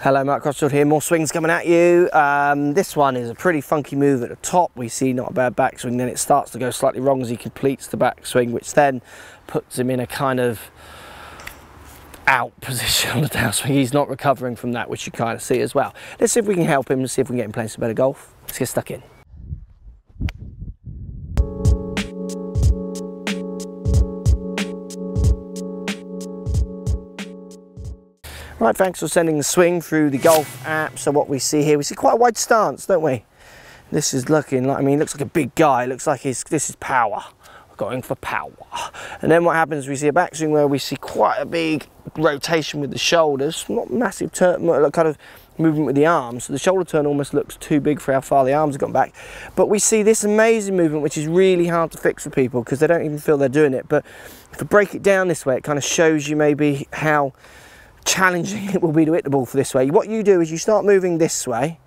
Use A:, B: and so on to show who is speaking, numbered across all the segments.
A: Hello, Mark Crossfield here, more swings coming at you. This one is a pretty funky move at the top. We see not a bad backswing, then it starts to go slightly wrong as he completes the backswing, which then puts him in a kind of out position on the downswing. He's not recovering from that, which you kind of see as well. Let's see if we can help him and see if we can get him playing some better golf. Let's get stuck in. Right, thanks for sending the swing through the golf app. So what we see here, we see quite a wide stance, don't we? This is looking like, I mean, it looks like a big guy. It looks like this is power. We're going for power. And then what happens, we see a backswing where we see quite a big rotation with the shoulders. Not massive turn, kind of movement with the arms. So the shoulder turn almost looks too big for how far the arms have gone back. But we see this amazing movement, which is really hard to fix for people because they don't even feel they're doing it. But if we break it down this way, it kind of shows you maybe how challenging it will be to hit the ball for this way. What you do is you start moving this way.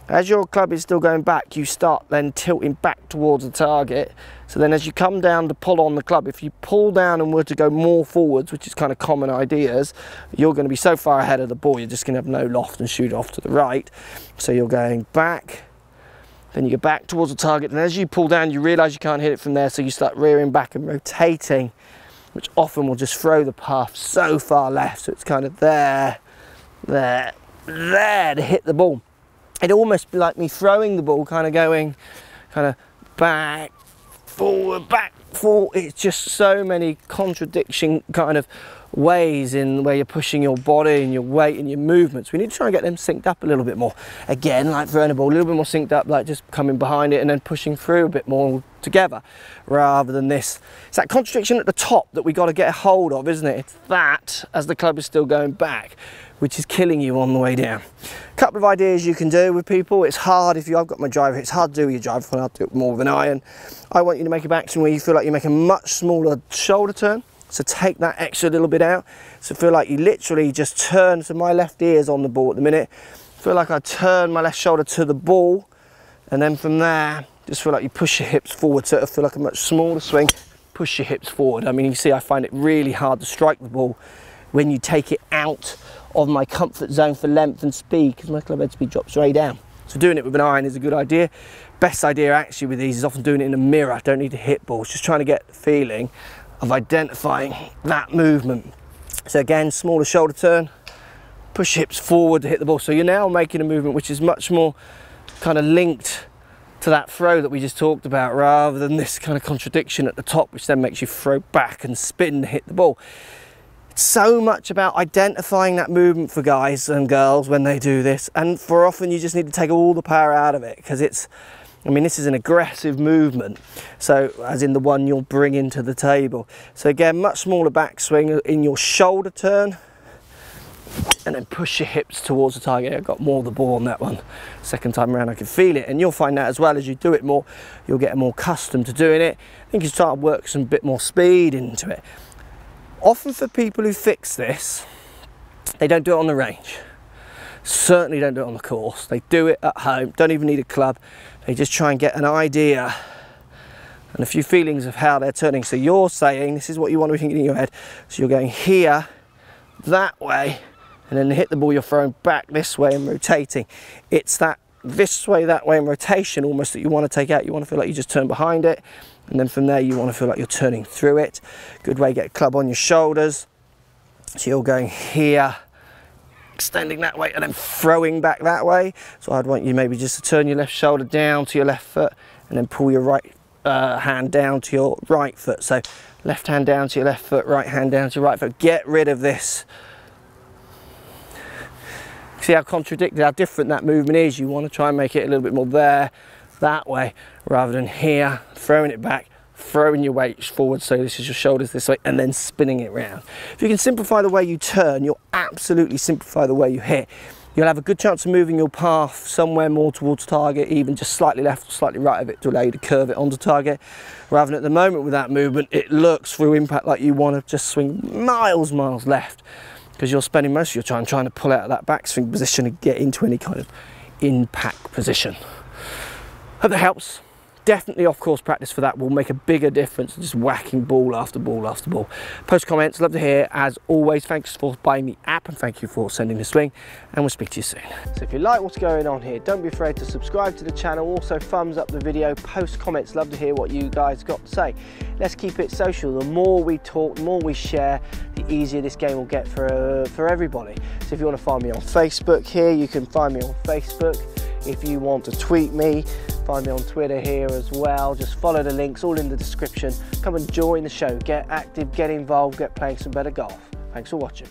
A: As your club is still going back, you start then tilting back towards the target. So then as you come down to pull on the club, if you pull down and were to go more forwards, which is kind of common ideas, you're going to be so far ahead of the ball, you're just going to have no loft and shoot off to the right. So you're going back, then you go back towards the target, and as you pull down, you realise you can't hit it from there, so you start rearing back and rotating, which often will just throw the path so far left, so it's kind of there to hit the ball. It'd almost be like me throwing the ball, kind of going kind of back, forward. It's just so many contradiction kind of ways in where you're pushing your body and your weight and your movements. We need to try and get them synced up a little bit more. Again, like throwing a ball, a little bit more synced up, like just coming behind it and then pushing through a bit more together, rather than this. It's that contradiction at the top that we got to get a hold of, isn't it? It's that as the club is still going back, which is killing you on the way down. A couple of ideas you can do with people. It's hard if I've got my driver, it's hard to do with your driver, I'll do it more with an iron. I want you to make a backswing where you feel like you make a much smaller shoulder turn. So take that extra little bit out. So feel like you literally just turn, so my left ear's on the ball at the minute. Feel like I turn my left shoulder to the ball, and then from there, just feel like you push your hips forward, so it'll feel like a much smaller swing. Push your hips forward. I mean, you see I find it really hard to strike the ball when you take it out of my comfort zone for length and speed, because my club head speed drops way down. So doing it with an iron is a good idea. Best idea actually with these is often doing it in a mirror. Don't need to hit balls, just trying to get the feeling of identifying that movement. So again, smaller shoulder turn, push your hips forward to hit the ball. So you're now making a movement which is much more kind of linked to that throw that we just talked about, rather than this kind of contradiction at the top, which then makes you throw back and spin to hit the ball. It's so much about identifying that movement for guys and girls when they do this, and for often you just need to take all the power out of it, because it's, I mean, this is an aggressive movement, so as in the one you'll bring into the table. So again, much smaller backswing in your shoulder turn, and then push your hips towards the target. I got more of the ball on that one. Second time around I can feel it, and you'll find that as well as you do it more, you'll get more accustomed to doing it. I think you start to work some bit more speed into it. Often for people who fix this, they don't do it on the range. Certainly don't do it on the course. They do it at home, don't even need a club. They just try and get an idea and a few feelings of how they're turning. So you're saying, this is what you want to be thinking in your head. So you're going here, that way, and then hit the ball, you're throwing back this way and rotating. It's that this way, that way, and rotation almost that you want to take out. You want to feel like you just turn behind it, and then from there you want to feel like you're turning through it. Good way, get a club on your shoulders. So you're going here, extending that way, and then throwing back that way. So I'd want you maybe just to turn your left shoulder down to your left foot, and then pull your right hand down to your right foot. So left hand down to your left foot, right hand down to your right foot. Get rid of this. See how contradicted, how different that movement is. You want to try and make it a little bit more there, that way, rather than here, throwing it back, throwing your weight forward, so this is your shoulders this way, and then spinning it round. If you can simplify the way you turn, you'll absolutely simplify the way you hit. You'll have a good chance of moving your path somewhere more towards target, even just slightly left or slightly right of it, to allow you to curve it onto target, rather than at the moment with that movement, it looks through impact like you want to just swing miles left, because you're spending most of your time trying to pull out of that backswing position and get into any kind of impact position. Hope that helps. definitely off-course practice for that will make a bigger difference than just whacking ball after ball after ball. Post comments, love to hear. As always, thanks for buying the app and thank you for sending the swing, and we'll speak to you soon. So if you like what's going on here, don't be afraid to subscribe to the channel. Also thumbs up the video, post comments, love to hear what you guys got to say. Let's keep it social. The more we talk, the more we share, the easier this game will get for everybody. So if you want to find me on Facebook here, you can find me on Facebook. If you want to tweet me, find me on Twitter here as well. Just follow the links, all in the description. Come and join the show, get active, get involved, get playing some better golf. Thanks for watching.